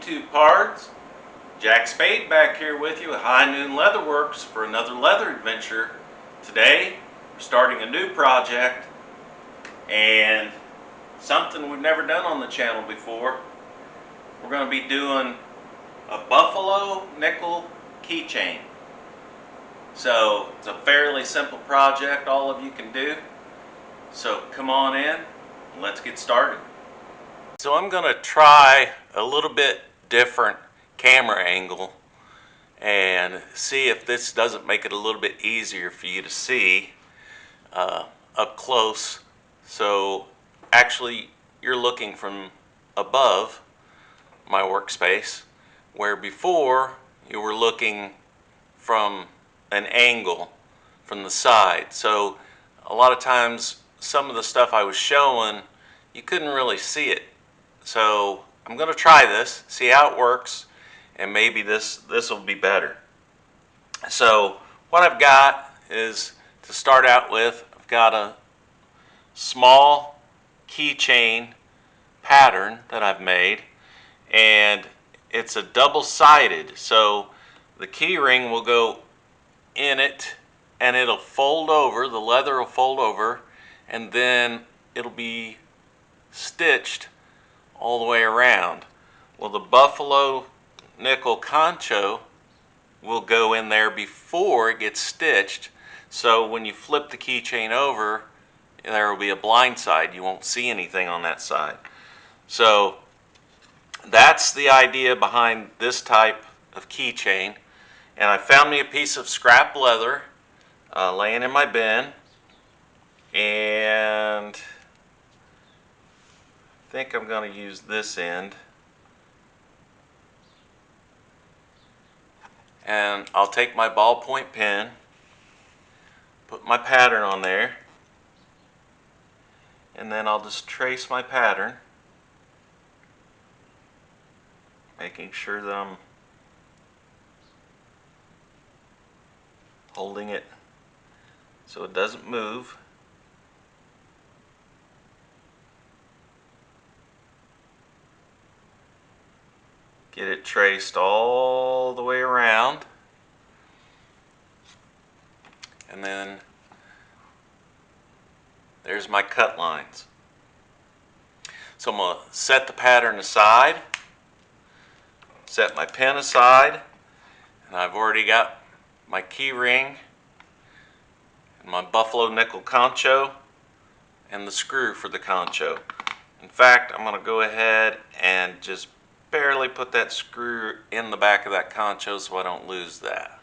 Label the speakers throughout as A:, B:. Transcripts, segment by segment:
A: YouTube pards. Jack Spade back here with you at High Noon Leatherworks for another leather adventure. Today we're starting a new project and something we've never done on the channel before. We're going to be doing a buffalo nickel keychain. So it's a fairly simple project all of you can do. So come on in and let's get started. So I'm going to try a little bit different camera angle and see if this doesn't make it a little bit easier for you to see up close. So actually you're looking from above my workspace, where before you were looking from an angle from the side. So a lot of times some of the stuff I was showing, you couldn't really see it. So I'm going to try this, see how it works, and maybe this will be better. So what I've got is, to start out with, I've got a small keychain pattern that I've made, and it's a double-sided, so the key ring will go in it and it'll fold over, the leather will fold over, and then it'll be stitched all the way around. Well, the buffalo nickel concho will go in there before it gets stitched, so when you flip the keychain over, there will be a blind side. You won't see anything on that side. So that's the idea behind this type of keychain. And I found me a piece of scrap leather laying in my bin, and I think I'm going to use this end, and I'll take my ballpoint pen, put my pattern on there, and then I'll just trace my pattern, making sure that I'm holding it so it doesn't move. Get it traced all the way around, and then there's my cut lines. So I'm going to set the pattern aside, set my pen aside, and I've already got my key ring and my buffalo nickel concho and the screw for the concho. In fact, I'm going to go ahead and just barely put that screw in the back of that concho so I don't lose that.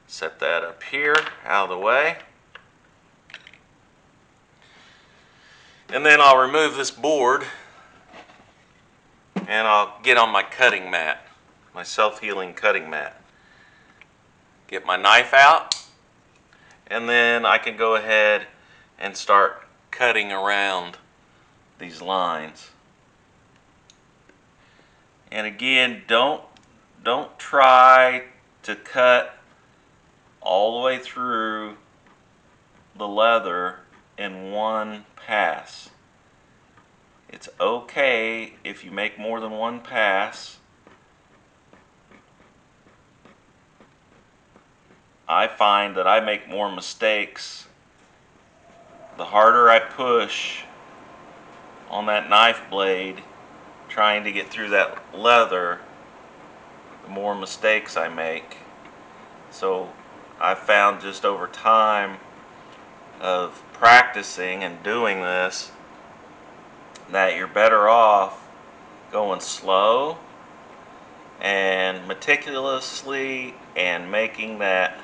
A: Set that up here out of the way. And then I'll remove this board and I'll get on my cutting mat, my self-healing cutting mat. Get my knife out, and then I can go ahead and start cutting around these lines. And again, don't try to cut all the way through the leather in one pass. It's okay if you make more than one pass. I find that I make more mistakes the harder I push on that knife blade trying to get through that leather, the more mistakes I make. So I found just over time of practicing and doing this that you're better off going slow and meticulously and making that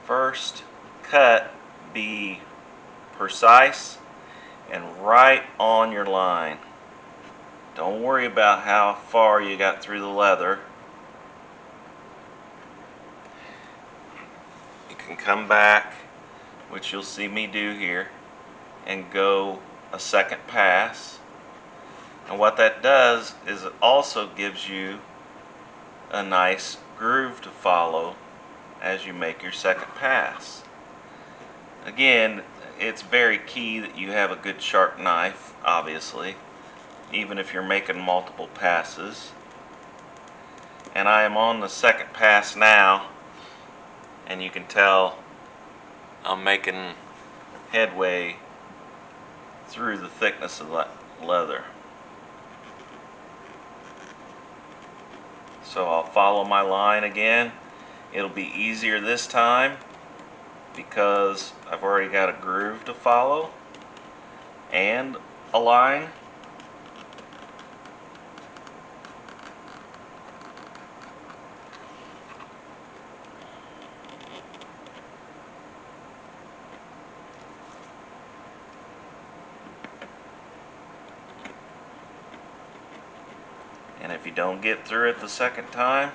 A: first cut be precise and right on your line. Don't worry about how far you got through the leather. You can come back, which you'll see me do here, and go a second pass. And what that does is it also gives you a nice groove to follow as you make your second pass. Again, it's very key that you have a good sharp knife, obviously, even if you're making multiple passes. And I am on the second pass now, and you can tell I'm making headway through the thickness of the leather. So I'll follow my line again. It'll be easier this time because I've already got a groove to follow and a line. And if you don't get through it the second time,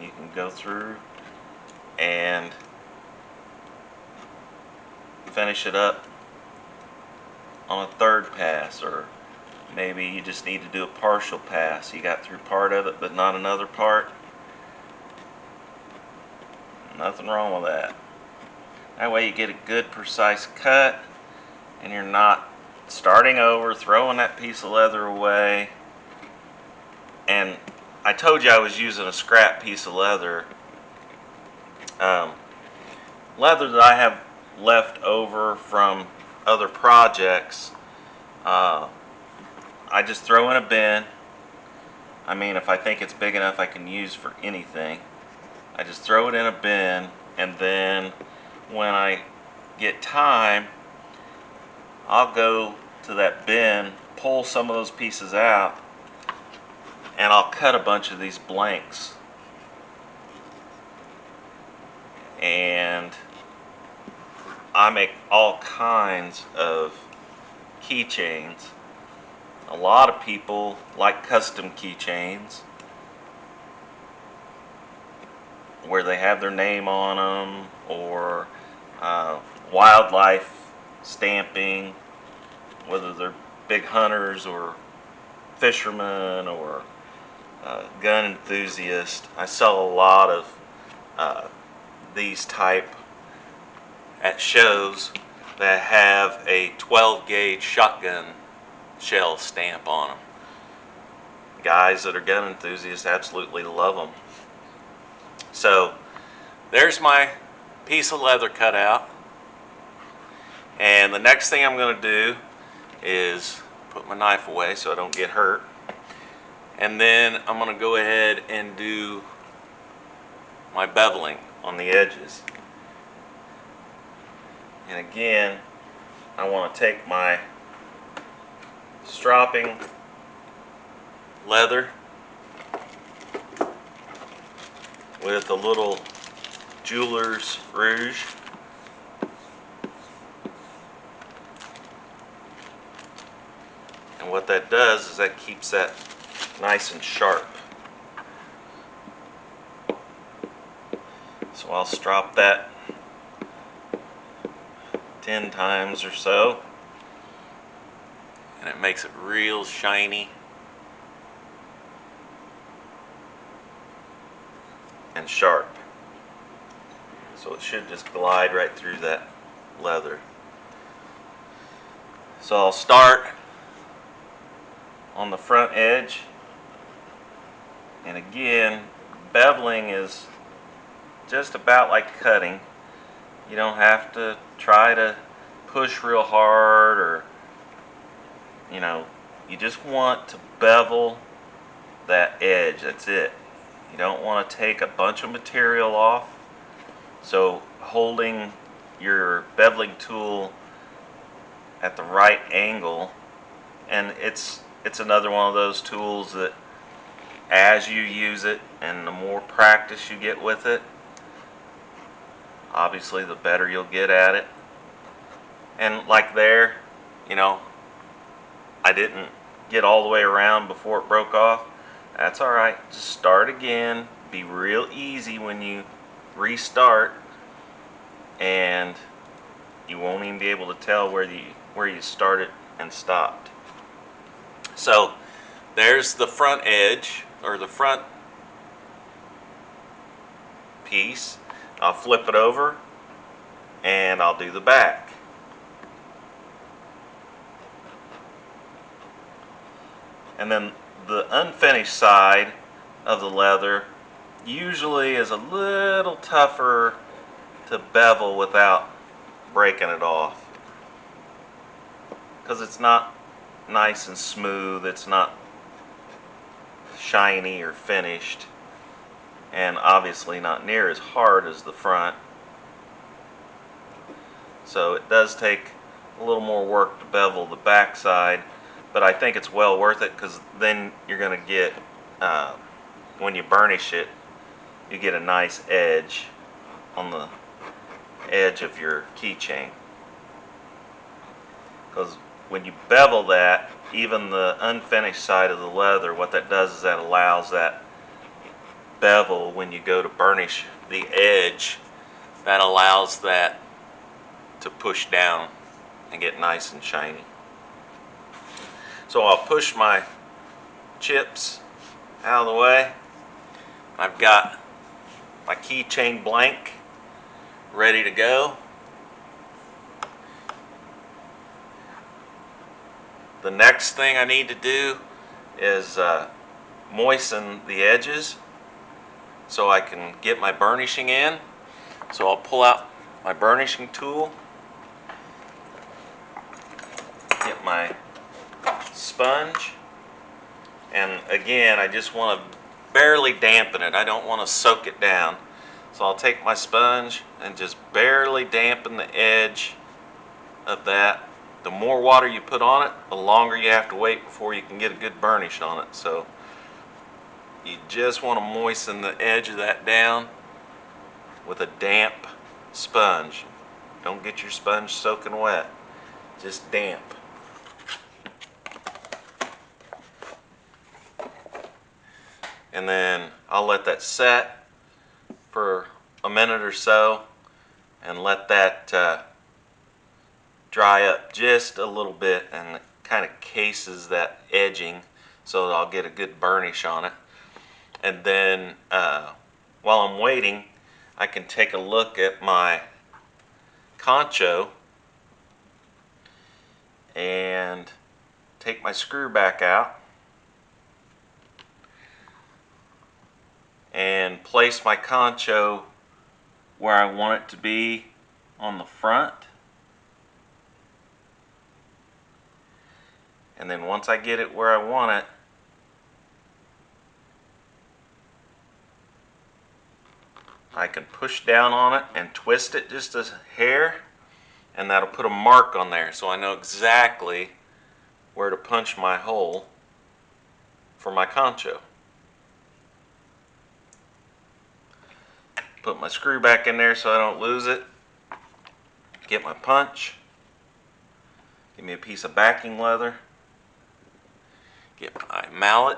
A: you can go through and finish it up on a third pass, or maybe you just need to do a partial pass. You got through part of it but not another part. Nothing wrong with that. That way you get a good precise cut and you're not starting over, throwing that piece of leather away. And I told you I was using a scrap piece of leather. Leather that I have left over from other projects, I just throw in a bin. I mean, if I think it's big enough I can use for anything, I just throw it in a bin, and then when I get time, I'll go to that bin, pull some of those pieces out, and I'll cut a bunch of these blanks. And I make all kinds of keychains. A lot of people like custom keychains where they have their name on them, or wildlife stamping, whether they're big hunters or fishermen or gun enthusiasts. I sell a lot of these type at shows that have a 12 gauge shotgun shell stamp on them. Guys that are gun enthusiasts absolutely love them. So there's my piece of leather cut out, and the next thing I'm going to do is put my knife away so I don't get hurt, and then I'm going to go ahead and do my beveling on the edges. And again, I want to take my stropping leather with a little jeweler's rouge, and what that does is that keeps that nice and sharp. So I'll strop that 10 times or so, and it makes it real shiny and sharp. So it should just glide right through that leather. So I'll start on the front edge, and again, beveling is just about like cutting. You don't have to try to push real hard, or you just want to bevel that edge. That's it. You don't want to take a bunch of material off. So holding your beveling tool at the right angle, and it's another one of those tools that as you use it and the more practice you get with it, obviously the better you'll get at it. And like there, I didn't get all the way around before it broke off. That's alright. Just start again. Be real easy when you restart, and you won't even be able to tell where you started and stopped. So there's the front edge, or the front piece. I'll flip it over and I'll do the back. And then the unfinished side of the leather usually is a little tougher to bevel without breaking it off, because it's not nice and smooth, it's not shiny or finished, and obviously not near as hard as the front. So it does take a little more work to bevel the back side, but I think it's well worth it, because then you're going to get, when you burnish it, you get a nice edge on the edge of your keychain. Because when you bevel that, even the unfinished side of the leather, what that does is that allows that bevel, when you go to burnish the edge, that allows that to push down and get nice and shiny. So I'll push my chips out of the way. I've got my keychain blank ready to go. The next thing I need to do is moisten the edges so I can get my burnishing in. So I'll pull out my burnishing tool, get my sponge, and again, I just want to barely dampen it. I don't want to soak it down. So I'll take my sponge and just barely dampen the edge of that. The more water you put on it, the longer you have to wait before you can get a good burnish on it. So you just want to moisten the edge of that down with a damp sponge. Don't get your sponge soaking wet, just damp. And then I'll let that set for a minute or so and let that dry up just a little bit, and it kind of cases that edging so that I'll get a good burnish on it. And then while I'm waiting, I can take a look at my Concho and take my screw back out and place my Concho where I want it to be on the front. And then once I get it where I want it, I can push down on it and twist it just a hair, and that'll put a mark on there so I know exactly where to punch my hole for my Concho. Put my screw back in there so I don't lose it. Get my punch. Give me a piece of backing leather. Get my mallet.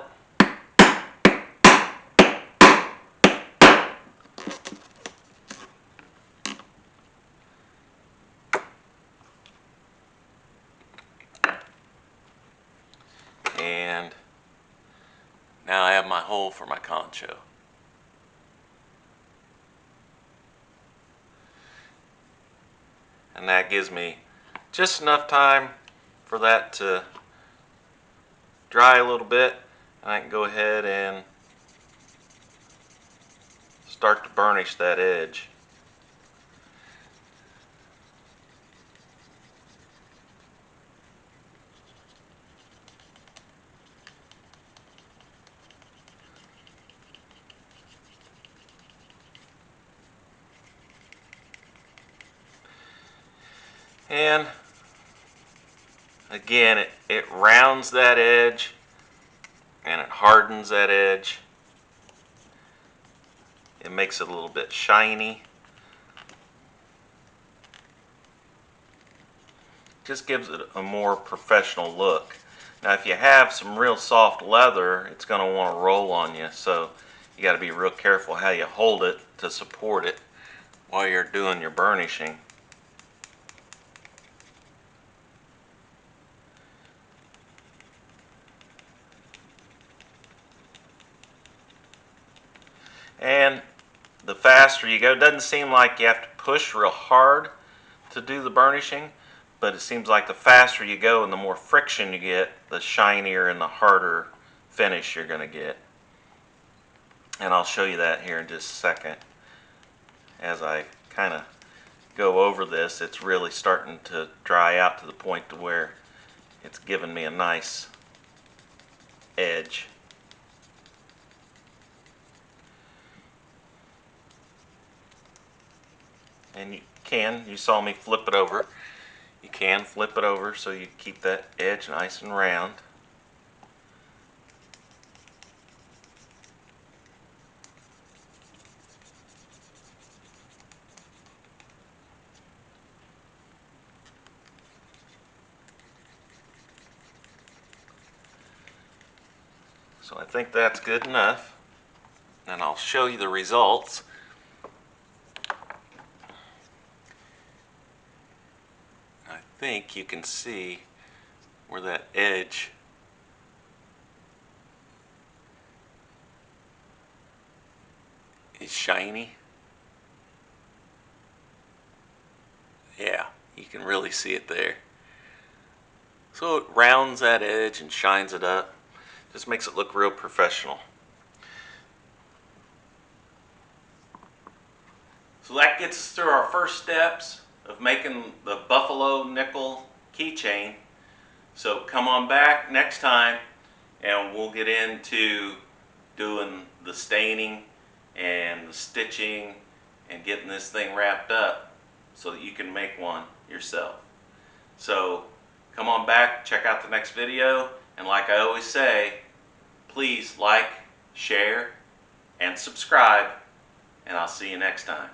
A: And now I have my hole for my Concho. And that gives me just enough time for that to dry a little bit, and I can go ahead and start to burnish that edge. And again, it rounds that edge and it hardens that edge. It makes it a little bit shiny. Just gives it a more professional look. Now if you have some real soft leather, it's going to want to roll on you, so you got to be real careful how you hold it to support it while you're doing your burnishing. And the faster you go, it doesn't seem like you have to push real hard to do the burnishing, but it seems like the faster you go and the more friction you get, the shinier and the harder finish you're going to get. And I'll show you that here in just a second. As I kind of go over this, it's really starting to dry out to the point to where it's giving me a nice edge. And you saw me flip it over. You can flip it over so you keep that edge nice and round. So I think that's good enough, and I'll show you the results. I think you can see where that edge is shiny. Yeah, you can really see it there. So it rounds that edge and shines it up. Just makes it look real professional. So that gets us through our first steps of making the buffalo nickel keychain. So come on back next time and we'll get into doing the staining and the stitching and getting this thing wrapped up so that you can make one yourself. So come on back, check out the next video, and like I always say, please like, share, and subscribe, and I'll see you next time.